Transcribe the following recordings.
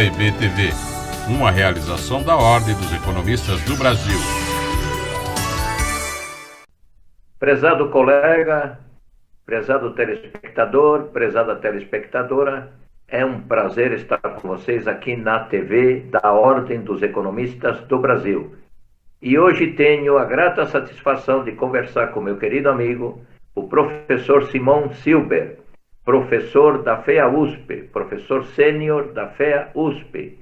OEB TV, uma realização da Ordem dos Economistas do Brasil. Prezado colega, prezado telespectador, prezada telespectadora, é um prazer estar com vocês aqui na TV da Ordem dos Economistas do Brasil. E hoje tenho a grata satisfação de conversar com meu querido amigo, o professor Simão Silber, professor da FEA USP, professor sênior da FEA USP,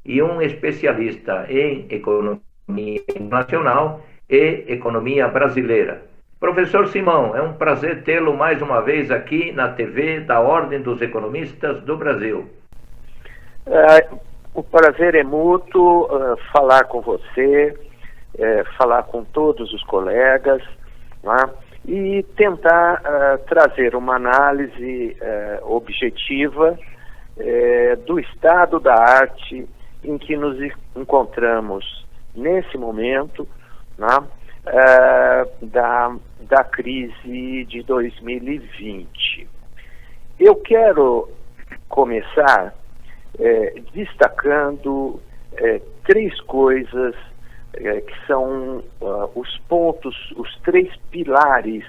e um especialista em economia internacional e economia brasileira. Professor Simão, é um prazer tê-lo mais uma vez aqui na TV da Ordem dos Economistas do Brasil. O prazer é mútuo falar com você, falar com todos os colegas, né, e tentar trazer uma análise objetiva do estado da arte em que nos encontramos nesse momento, né, da crise de 2020. Eu quero começar destacando três coisas que são os pontos, os três pilares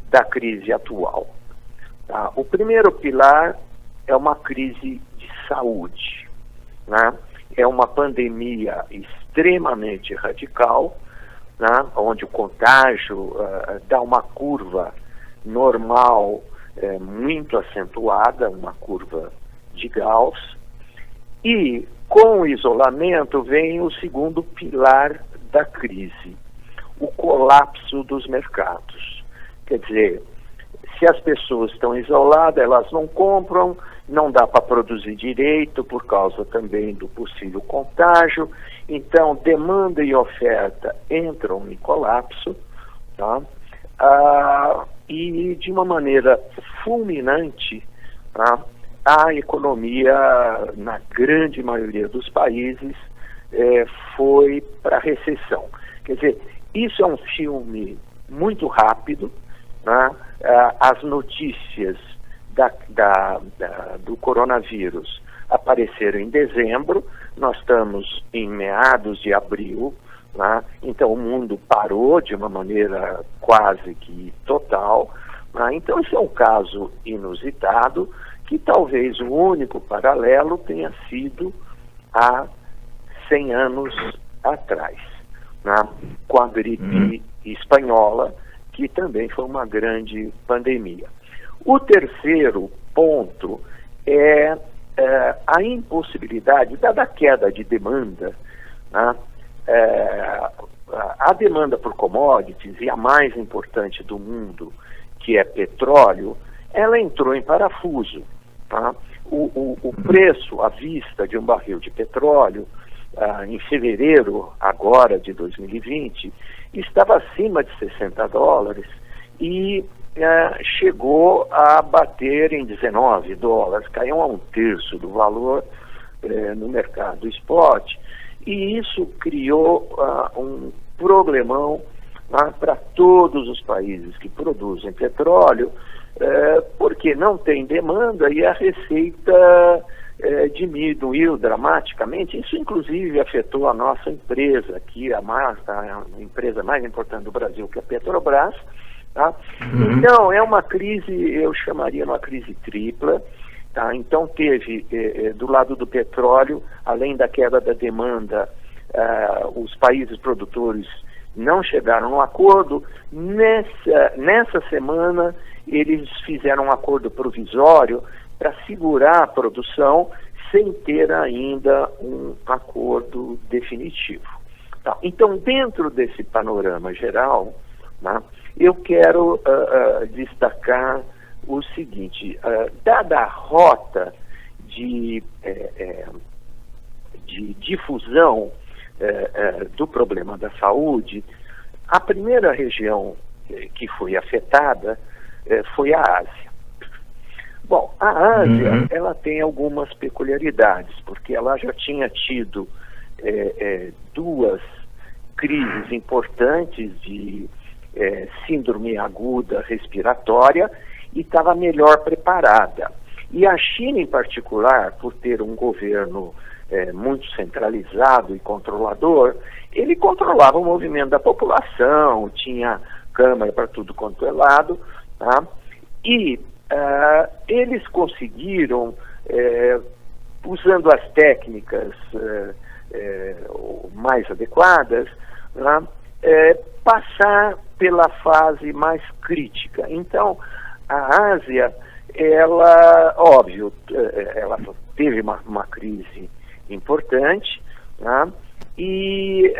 da crise atual. Tá? O primeiro pilar é uma crise de saúde, né? É uma pandemia extremamente radical, né? Onde o contágio dá uma curva normal muito acentuada, uma curva de Gauss, e com o isolamento vem o segundo pilar da crise, o colapso dos mercados. Quer dizer, se as pessoas estão isoladas, elas não compram, não dá para produzir direito por causa também do possível contágio, então demanda e oferta entram em colapso, tá? E de uma maneira fulminante, tá? A economia, na grande maioria dos países, foi para a recessão. Quer dizer, isso é um filme muito rápido, né? As notícias do coronavírus apareceram em dezembro, nós estamos em meados de abril, né? Então o mundo parou de uma maneira quase que total, né? Então esse é um caso inusitado, que talvez o único paralelo tenha sido há 100 anos atrás, né? Com a gripe espanhola, que também foi uma grande pandemia. O terceiro ponto é a impossibilidade, dada a queda de demanda, né? A demanda por commodities, e a mais importante do mundo, que é petróleo, ela entrou em parafuso. Tá? O preço à vista de um barril de petróleo, em fevereiro agora de 2020, estava acima de $60 e chegou a bater em $19, caiu a um terço do valor no mercado spot, e isso criou um problemão para todos os países que produzem petróleo, porque não tem demanda e a receita diminuiu dramaticamente. Isso inclusive afetou a nossa empresa, que a empresa mais importante do Brasil, que é a Petrobras. Tá? Então é uma crise, eu chamaria uma crise tripla. Tá? Então teve do lado do petróleo, além da queda da demanda, os países produtores não chegaram a um acordo. Nessa semana eles fizeram um acordo provisório para segurar a produção sem ter ainda um acordo definitivo. Tá? Então, dentro desse panorama geral, né, eu quero destacar o seguinte: dada a rota de difusão do problema da saúde, a primeira região que foi afetada foi a Ásia. Bom, a Ásia, ela tem algumas peculiaridades, porque ela já tinha tido duas crises importantes de síndrome aguda respiratória e estava melhor preparada. E a China, em particular, por ter um governo muito centralizado e controlador, ele controlava o movimento da população, tinha câmara para tudo quanto é lado, tá? E eles conseguiram, usando as técnicas mais adequadas, tá? Passar pela fase mais crítica. Então, a Ásia, ela, óbvio, ela teve uma crise importante, tá? E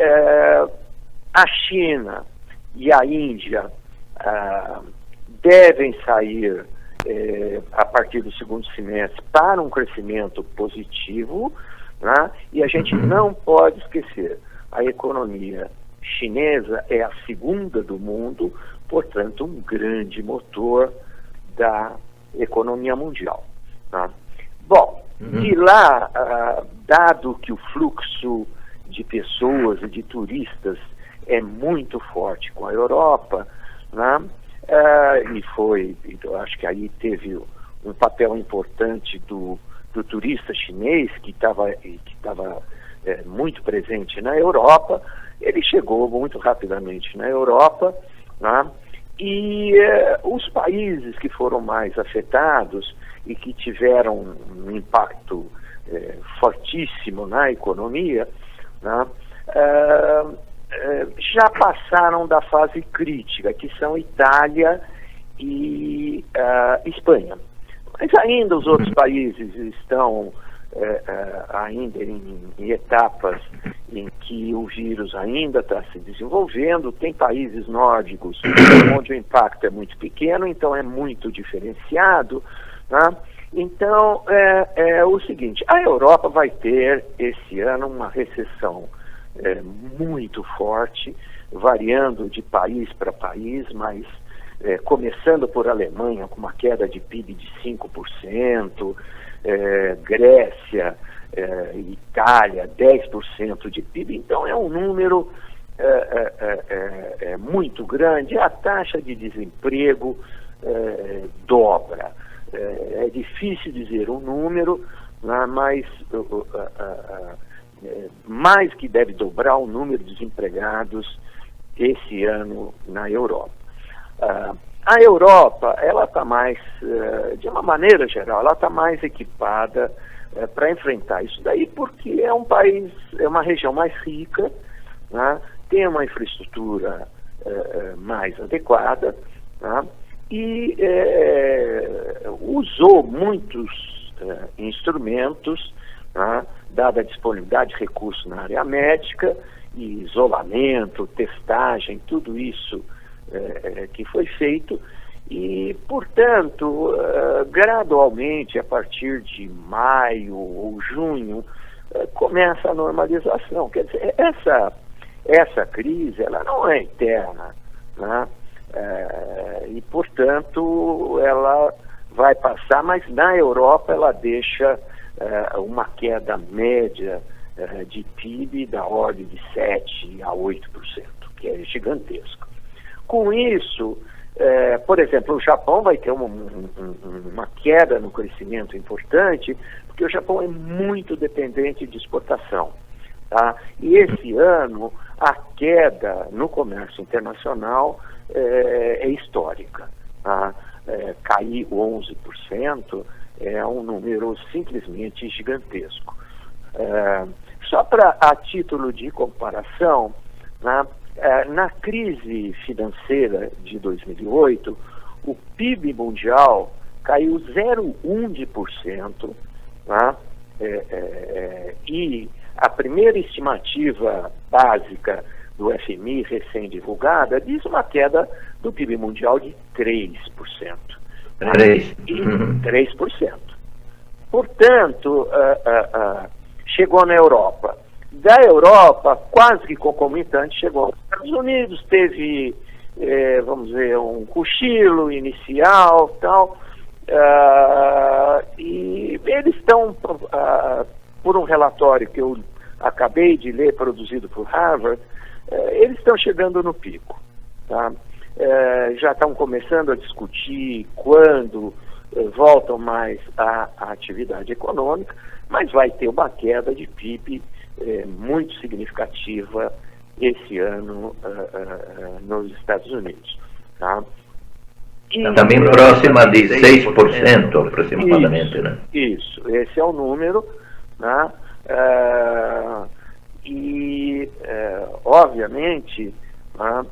a China e a Índia devem sair a partir do segundo semestre para um crescimento positivo, tá? E a gente não pode esquecer, a economia chinesa é a segunda do mundo, portanto um grande motor da economia mundial, tá? Bom, de lá, dado que o fluxo de pessoas e de turistas é muito forte com a Europa, né? Eu acho que aí teve um papel importante do turista chinês que estava muito presente na Europa. Ele chegou muito rapidamente na Europa, né? E os países que foram mais afetados e que tiveram um impacto fortíssimo na economia, né? Já passaram da fase crítica, que são Itália e Espanha. Mas ainda os outros países estão ainda em etapas em que o vírus ainda está se desenvolvendo. Tem países nórdicos onde o impacto é muito pequeno, então é muito diferenciado, né? Então, é o seguinte, a Europa vai ter esse ano uma recessão muito forte, variando de país para país, mas começando por Alemanha, com uma queda de PIB de 5%, Grécia, Itália, 10% de PIB, então é um número muito grande. A taxa de desemprego dobra. É difícil dizer um número, né, mas mais que deve dobrar o número de desempregados esse ano na Europa. A Europa, ela está mais, de uma maneira geral, ela está mais equipada para enfrentar isso daí, porque é um país, é uma região mais rica, né, tem uma infraestrutura mais adequada, né, e usou muitos instrumentos, né, dada a disponibilidade de recursos na área médica, e isolamento, testagem, tudo isso que foi feito, e, portanto, gradualmente, a partir de maio ou junho, começa a normalização. Quer dizer, essa crise, ela não é eterna, né? E, portanto, ela vai passar, mas na Europa ela deixa uma queda média de PIB da ordem de 7% a 8%, que é gigantesco. Com isso, por exemplo, o Japão vai ter uma queda no crescimento importante, porque o Japão é muito dependente de exportação, tá? E esse ano a queda no comércio internacional é histórica, tá? Cair 11% é um número simplesmente gigantesco. Só a título de comparação, né, na crise financeira de 2008, o PIB mundial caiu 0,1%, né, e a primeira estimativa básica do FMI recém-divulgada diz uma queda do PIB mundial de 3%. 3%. Portanto, chegou na Europa. Da Europa, quase que concomitante, chegou aos Estados Unidos, teve, vamos dizer, um cochilo inicial, tal, e eles estão, por um relatório que eu acabei de ler, produzido por Harvard, eles estão chegando no pico, tá? Já estão começando a discutir quando voltam mais à atividade econômica, mas vai ter uma queda de PIB muito significativa esse ano nos Estados Unidos. Tá? E também próxima de 6% aproximadamente, né? Isso, esse é o número, né? Obviamente, né?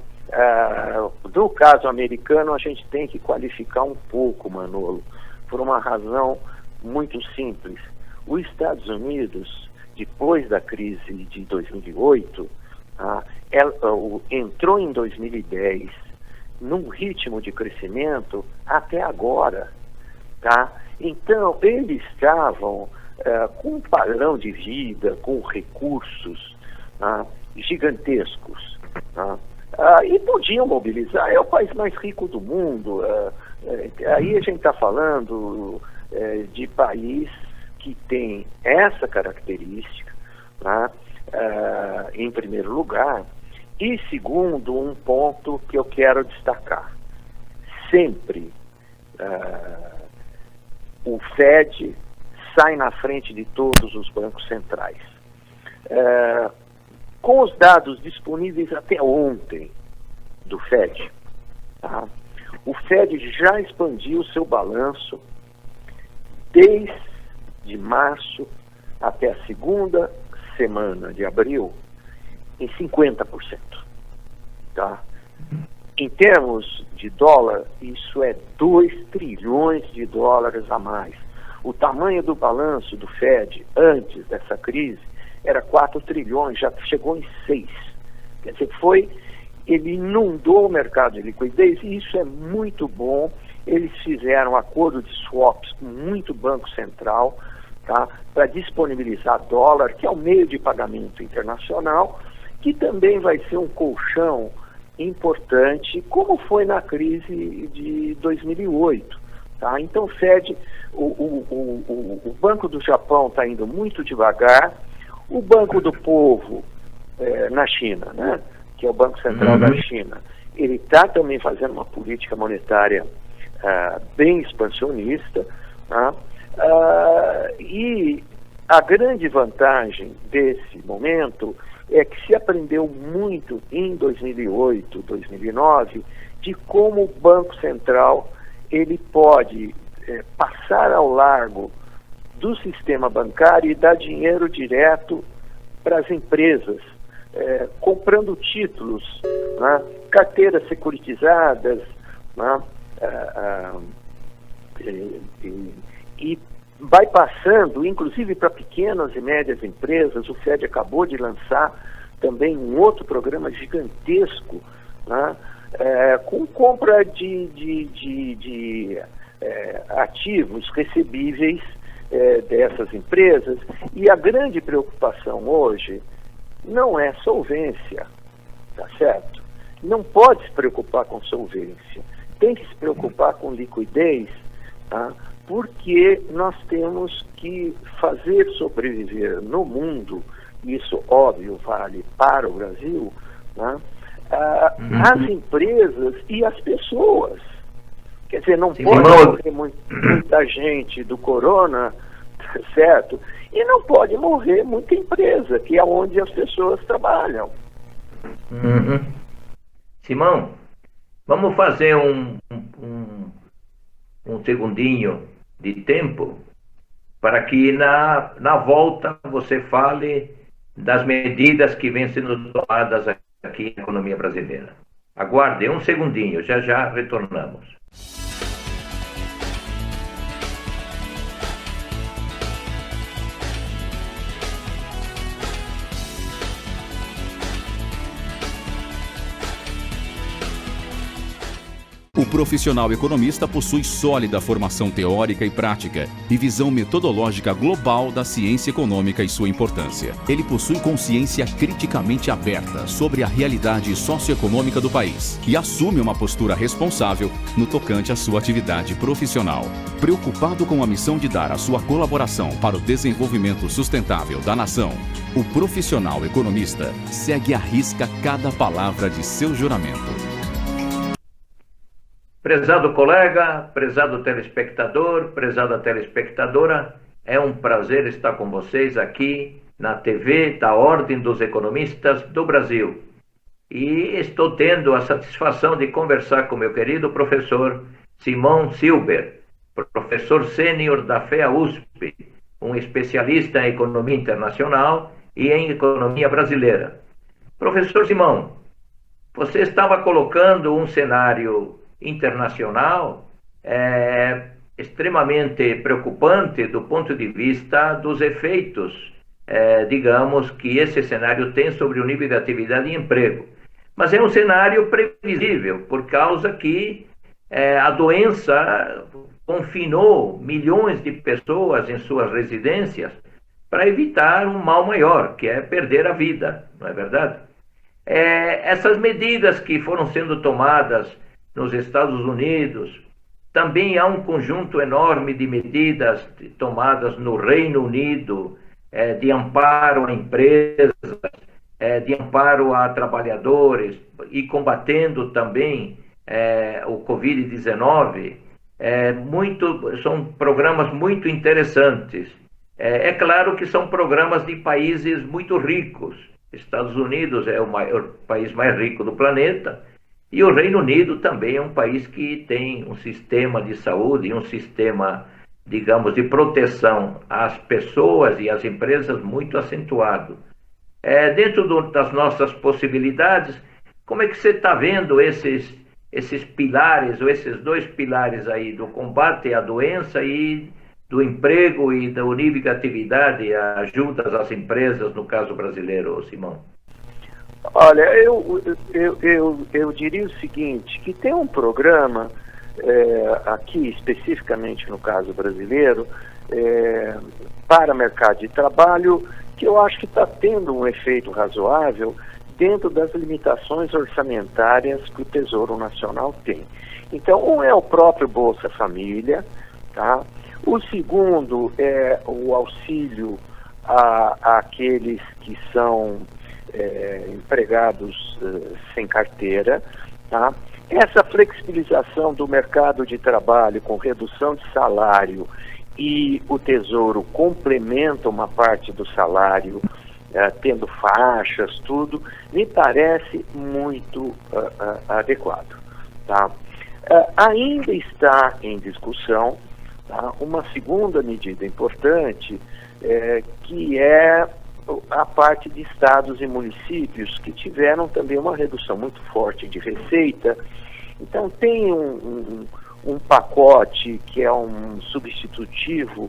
No caso americano, a gente tem que qualificar um pouco, Manolo, por uma razão muito simples. Os Estados Unidos, depois da crise de 2008, entrou em 2010 num ritmo de crescimento até agora, tá? Então, eles estavam com um padrão de vida, com recursos gigantescos, e podiam mobilizar. É o país mais rico do mundo. Aí a gente está falando de país que tem essa característica, em primeiro lugar. E segundo, um ponto que eu quero destacar. Sempre o Fed sai na frente de todos os bancos centrais. Com os dados disponíveis até ontem do Fed, tá? O Fed já expandiu seu balanço desde março até a segunda semana de abril em 50%. Tá? Em termos de dólar, isso é 2 trilhões de dólares a mais. O tamanho do balanço do Fed antes dessa crise era 4 trilhões, já chegou em 6. Quer dizer, ele inundou o mercado de liquidez e isso é muito bom. Eles fizeram um acordo de swaps com muito Banco Central, tá, para disponibilizar dólar, que é o meio de pagamento internacional, que também vai ser um colchão importante, como foi na crise de 2008. Tá? Então, o Fed, o Banco do Japão está indo muito devagar, o Banco do Povo na China, né, que é o Banco Central da China, ele está também fazendo uma política monetária bem expansionista, tá? E a grande vantagem desse momento é que se aprendeu muito em 2008, 2009, de como o Banco Central ele pode passar ao largo do sistema bancário e dar dinheiro direto para as empresas, comprando títulos, né, carteiras securitizadas, né, e vai passando, inclusive para pequenas e médias empresas. O Fed acabou de lançar também um outro programa gigantesco, né, com compra de ativos recebíveis dessas empresas. E a grande preocupação hoje não é solvência, tá certo? Não pode se preocupar com solvência, tem que se preocupar com liquidez, tá? Porque nós temos que fazer sobreviver no mundo, isso óbvio vale para o Brasil, né? As empresas e as pessoas. Quer dizer, não pode morrer muita gente do corona, certo? E não pode morrer muita empresa, que é onde as pessoas trabalham. Simão, vamos fazer um segundinho de tempo para que na volta você fale das medidas que vêm sendo tomadas aqui na economia brasileira. Aguarde um segundinho, já retornamos. O profissional economista possui sólida formação teórica e prática e visão metodológica global da ciência econômica e sua importância. Ele possui consciência criticamente aberta sobre a realidade socioeconômica do país e assume uma postura responsável no tocante à sua atividade profissional. Preocupado com a missão de dar a sua colaboração para o desenvolvimento sustentável da nação, o profissional economista segue à risca cada palavra de seu juramento. Prezado colega, prezado telespectador, prezada telespectadora, é um prazer estar com vocês aqui na TV da Ordem dos Economistas do Brasil. E estou tendo a satisfação de conversar com meu querido professor Simão Silber, professor sênior da FEA USP, um especialista em economia internacional e em economia brasileira. Professor Simão, você estava colocando um cenário internacional extremamente preocupante do ponto de vista dos efeitos, digamos, que esse cenário tem sobre o nível de atividade e emprego. Mas é um cenário previsível, por causa que a doença confinou milhões de pessoas em suas residências para evitar um mal maior, que é perder a vida, não é verdade? Essas medidas que foram sendo tomadas nos Estados Unidos, também há um conjunto enorme de medidas tomadas no Reino Unido, de amparo a empresas, de amparo a trabalhadores e combatendo também o Covid-19, são programas muito interessantes. É claro que são programas de países muito ricos. Estados Unidos é o país mais rico do planeta, e o Reino Unido também é um país que tem um sistema de saúde e um sistema, digamos, de proteção às pessoas e às empresas muito acentuado. Dentro das nossas possibilidades, como é que você está vendo esses pilares, ou esses dois pilares aí, do combate à doença e do emprego e do nível de atividade, ajudas às empresas, no caso brasileiro, Simão? Olha, eu diria o seguinte, que tem um programa, aqui especificamente no caso brasileiro, para mercado de trabalho, que eu acho que está tendo um efeito razoável dentro das limitações orçamentárias que o Tesouro Nacional tem. Então, um é o próprio Bolsa Família, tá? O segundo é o auxílio àqueles que são empregados sem carteira, tá? Essa flexibilização do mercado de trabalho com redução de salário, e o Tesouro complementa uma parte do salário, tendo faixas, tudo, me parece muito adequado, tá? Ainda está em discussão, tá, uma segunda medida importante, que é a parte de estados e municípios que tiveram também uma redução muito forte de receita. Então tem um pacote que é um substitutivo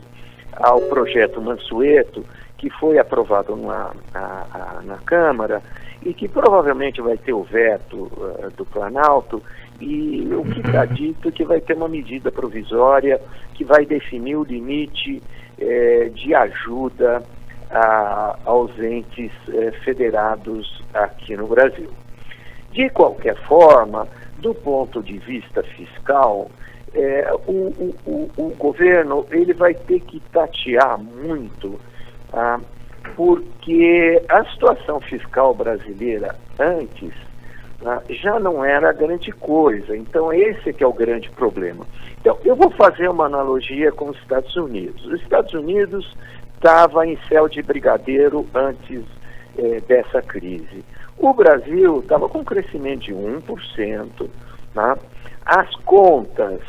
ao projeto Mansueto, que foi aprovado na Câmara e que provavelmente vai ter o veto do Planalto, e o que está dito é que vai ter uma medida provisória que vai definir o limite de ajuda aos entes federados aqui no Brasil. De qualquer forma, do ponto de vista fiscal, o governo ele vai ter que tatear muito, porque a situação fiscal brasileira antes já não era grande coisa. Então esse que é o grande problema. Então eu vou fazer uma analogia com os Estados Unidos. Os Estados Unidos estava em céu de brigadeiro antes dessa crise. O Brasil estava com um crescimento de 1%, tá? As contas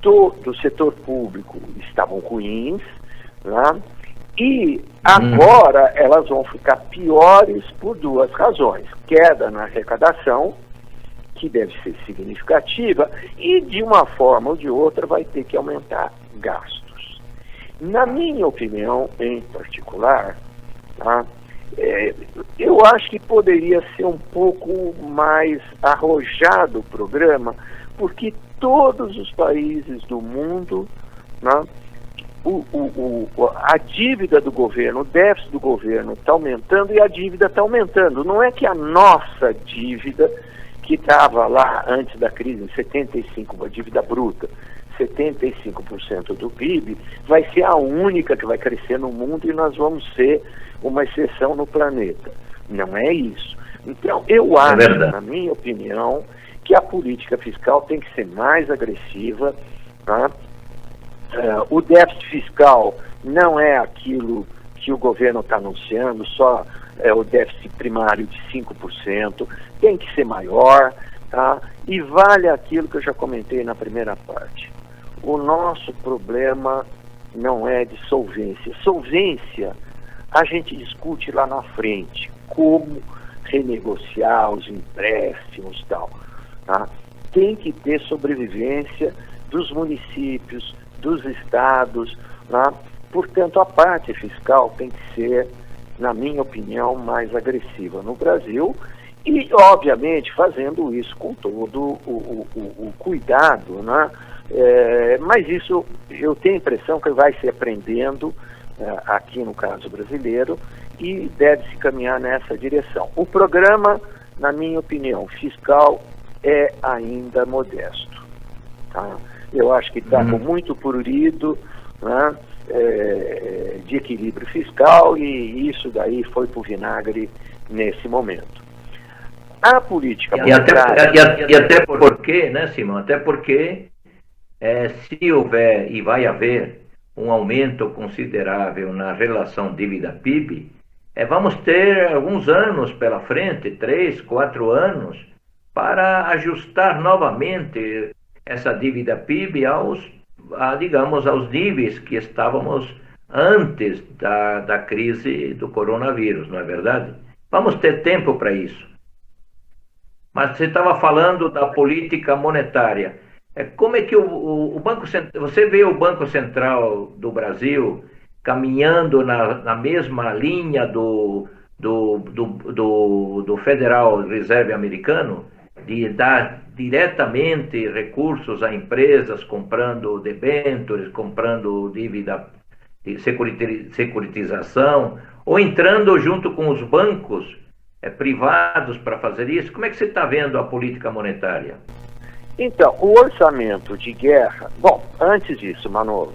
do setor público estavam ruins, tá? E agora elas vão ficar piores por duas razões: queda na arrecadação, que deve ser significativa, e de uma forma ou de outra vai ter que aumentar gastos. Na minha opinião, em particular, tá, eu acho que poderia ser um pouco mais arrojado o programa, porque todos os países do mundo, né, a dívida do governo, o déficit do governo está aumentando e a dívida está aumentando. Não é que a nossa dívida, que estava lá antes da crise, em 75%, a dívida bruta, 75% do PIB, vai ser a única que vai crescer no mundo e nós vamos ser uma exceção no planeta. Não é isso. Então, eu acho, na minha opinião, que a política fiscal tem que ser mais agressiva, tá? O déficit fiscal não é aquilo que o governo está anunciando, só o déficit primário de 5%, tem que ser maior, tá? E vale aquilo que eu já comentei na primeira parte. O nosso problema não é de solvência. Solvência a gente discute lá na frente, como renegociar os empréstimos e tal, tá? Tem que ter sobrevivência dos municípios, dos estados, tá? Portanto, a parte fiscal tem que ser, na minha opinião, mais agressiva no Brasil e, obviamente, fazendo isso com todo o cuidado, né? Mas isso, eu tenho a impressão que vai se aprendendo aqui no caso brasileiro e deve-se caminhar nessa direção. O programa, na minha opinião, fiscal é ainda modesto, tá? Eu acho que está com muito prurido, né, de equilíbrio fiscal, e isso daí foi para o vinagre nesse momento. A política monetária... E até porque, né, Simão? Até porque se houver e vai haver um aumento considerável na relação dívida-PIB, vamos ter alguns anos pela frente, 3, 4 anos, para ajustar novamente essa dívida PIB digamos, aos níveis que estávamos antes da crise do coronavírus, não é verdade? Vamos ter tempo para isso. Mas você estava falando da política monetária. Como é que o Banco Central... Você vê o Banco Central do Brasil caminhando na mesma linha do Federal Reserve americano, de dar diretamente recursos a empresas, comprando debêntures, comprando dívida de securitização, ou entrando junto com os bancos privados para fazer isso? Como é que você está vendo a política monetária? Então, o orçamento de guerra... Bom, antes disso, Manolo,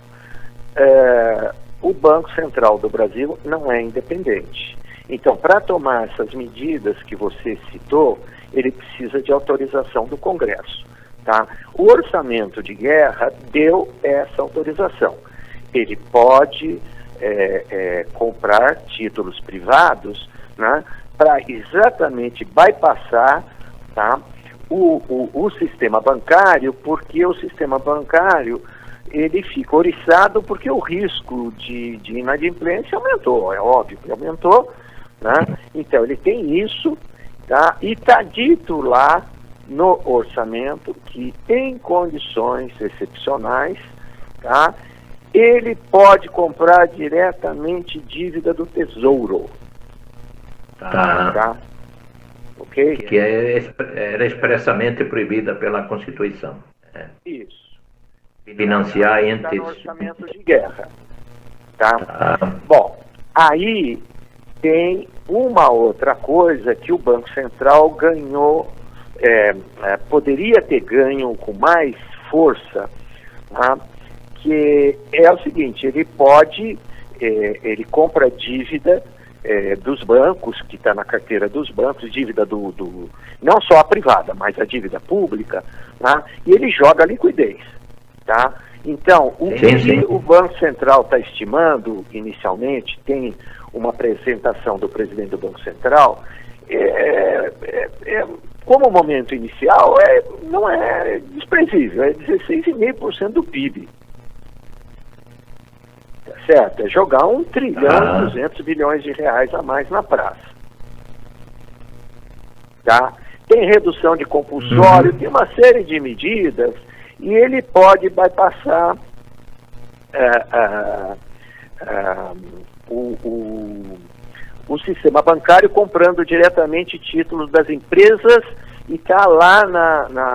o Banco Central do Brasil não é independente. Então, para tomar essas medidas que você citou, ele precisa de autorização do Congresso, tá? O orçamento de guerra deu essa autorização. Ele pode comprar títulos privados, né, para exatamente bypassar, tá, o sistema bancário, porque o sistema bancário ele fica oriçado porque o risco de inadimplência aumentou, é óbvio que aumentou, né? Então ele tem isso, tá? E está dito lá no orçamento que em condições excepcionais, tá, ele pode comprar diretamente dívida do Tesouro. Tá? Ok? Que era expressamente proibida pela Constituição. Isso. Financiar entes... Está no orçamento de guerra. Tá? Bom, aí tem uma outra coisa que o Banco Central ganhou, poderia ter ganho com mais força, tá? Que é o seguinte: ele pode, ele compra dívida dos bancos, que está na carteira dos bancos, dívida não só a privada, mas a dívida pública, tá? E ele joga a liquidez, tá? Então, o que o Banco Central está estimando inicialmente, tem uma apresentação do presidente do Banco Central, como momento inicial, não é desprezível, é 16,5% do PIB. Tá certo? É jogar 1 trilhão e 200 bilhões de reais a mais na praça. Tá? Tem redução de compulsório, tem uma série de medidas, e ele pode bypassar o sistema bancário comprando diretamente títulos das empresas, e está lá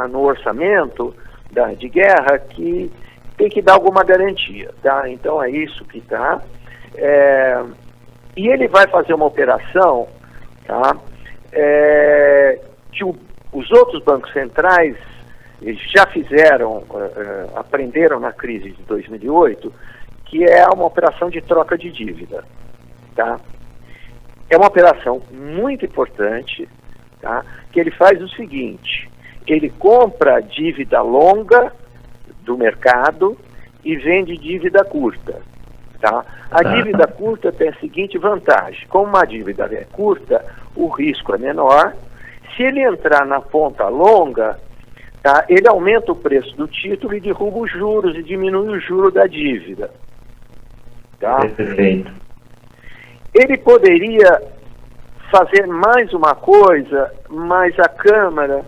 no orçamento de guerra que tem que dar alguma garantia, tá? Então é isso que está. E ele vai fazer uma operação, tá? Que os outros bancos centrais já fizeram, aprenderam na crise de 2008, que é uma operação de troca de dívida, tá? É uma operação muito importante, tá? Que ele faz o seguinte: Ele compra dívida longa do mercado e vende dívida curta. Tá? A dívida curta tem a seguinte vantagem: como uma dívida é curta, o risco é menor. Se ele entrar na ponta longa, tá, ele aumenta o preço do título e derruba os juros e diminui o juro da dívida. Tá? Perfeito. Ele poderia fazer mais uma coisa, mas a Câmara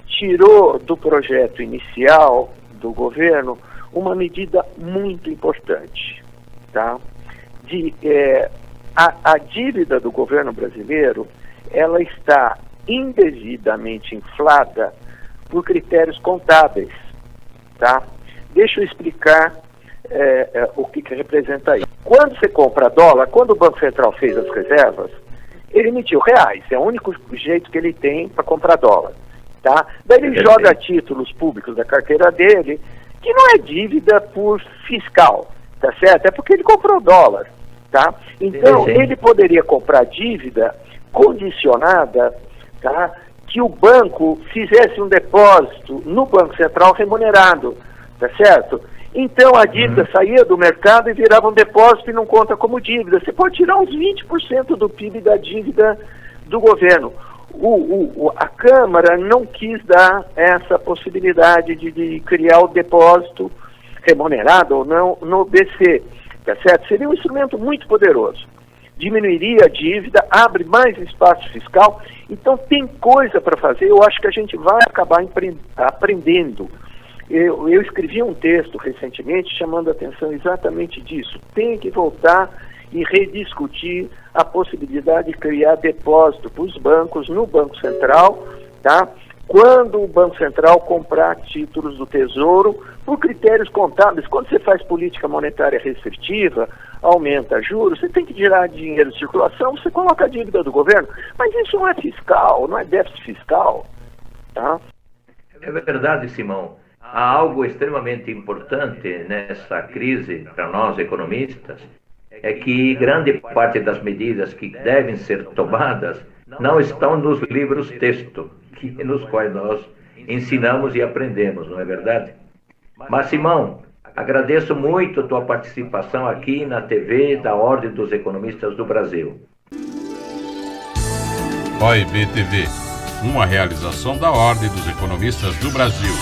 tirou do projeto inicial do governo uma medida muito importante. Tá? A dívida do governo brasileiro, ela está indevidamente inflada por critérios contábeis. Tá? Deixa eu explicar o que representa isso. Quando você compra dólar, quando o Banco Central fez as reservas, ele emitiu reais, é o único jeito que ele tem para comprar dólar. Tá? Daí ele joga títulos públicos da carteira dele, que não é dívida por fiscal, tá certo? É porque ele comprou dólar. Tá? Então, ele poderia comprar dívida condicionada, tá, que o banco fizesse um depósito no Banco Central remunerado, tá certo? Então a dívida saía do mercado e virava um depósito e não conta como dívida. Você pode tirar uns 20% do PIB da dívida do governo. A Câmara não quis dar essa possibilidade de criar o depósito remunerado ou não no BC, tá certo? Seria um instrumento muito poderoso. Diminuiria a dívida, abre mais espaço fiscal. Então tem coisa para fazer. Eu acho que a gente vai acabar aprendendo. Eu escrevi um texto recentemente chamando a atenção exatamente disso. Tem que voltar e rediscutir a possibilidade de criar depósito para os bancos no Banco Central, tá? Quando o Banco Central comprar títulos do Tesouro por critérios contábeis. Quando você faz política monetária restritiva, aumenta juros, você tem que tirar dinheiro de circulação, você coloca a dívida do governo. Mas isso não é fiscal, não é déficit fiscal. Tá? É verdade, Simão. Há algo extremamente importante nessa crise para nós economistas, é que grande parte das medidas que devem ser tomadas não estão nos livros texto, nos quais nós ensinamos e aprendemos, não é verdade? Mas, Simão, agradeço muito a tua participação aqui na TV da Ordem dos Economistas do Brasil. OEB TV, uma realização da Ordem dos Economistas do Brasil.